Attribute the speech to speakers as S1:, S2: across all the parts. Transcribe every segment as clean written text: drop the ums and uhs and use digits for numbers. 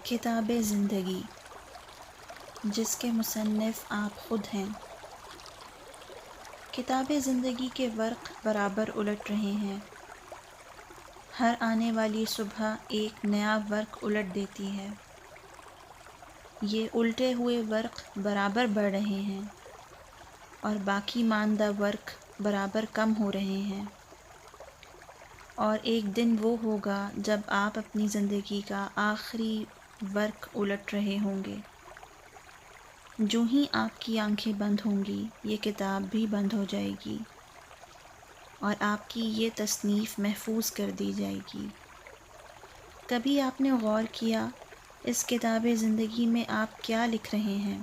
S1: کتاب زندگی، جس کے مصنف آپ خود ہیں۔ کتاب زندگی کے ورق برابر الٹ رہے ہیں۔ ہر آنے والی صبح ایک نیا ورق الٹ دیتی ہے۔ یہ الٹے ہوئے ورق برابر بڑھ رہے ہیں اور باقی ماندہ ورق برابر کم ہو رہے ہیں، اور ایک دن وہ ہوگا جب آپ اپنی زندگی کا آخری ورق الٹ رہے ہوں گے۔ جو ہی آپ کی آنکھیں بند ہوں گی، یہ کتاب بھی بند ہو جائے گی اور آپ کی یہ تصنیف محفوظ کر دی جائے گی۔ کبھی آپ نے غور کیا اس کتاب زندگی میں آپ کیا لکھ رہے ہیں؟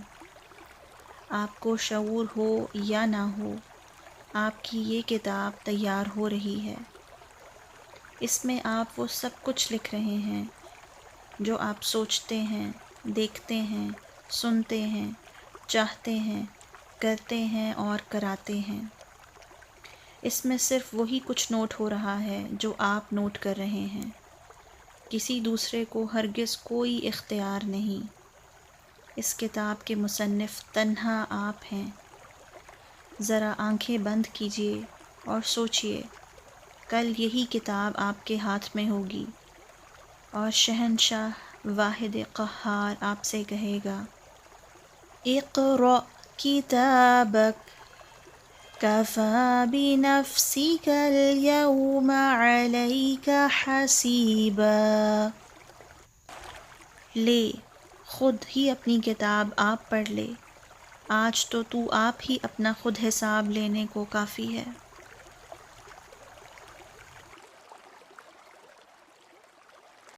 S1: آپ کو شعور ہو یا نہ ہو، آپ کی یہ کتاب تیار ہو رہی ہے۔ اس میں آپ وہ سب کچھ لکھ رہے ہیں جو آپ سوچتے ہیں، دیکھتے ہیں، سنتے ہیں، چاہتے ہیں، کرتے ہیں اور کراتے ہیں۔ اس میں صرف وہی کچھ نوٹ ہو رہا ہے جو آپ نوٹ کر رہے ہیں۔ کسی دوسرے کو ہرگز کوئی اختیار نہیں۔ اس کتاب کے مصنف تنہا آپ ہیں۔ ذرا آنکھیں بند کیجیے اور سوچئے، کل یہی کتاب آپ کے ہاتھ میں ہوگی اور شہنشاہ واحد قہار آپ سے کہے گا، اقرأ کتابک کفی بنفسک اليوم علیک حسیبا۔ لے، خود ہی اپنی کتاب آپ پڑھ لے، آج تو آپ ہی اپنا خود حساب لینے کو کافی ہے۔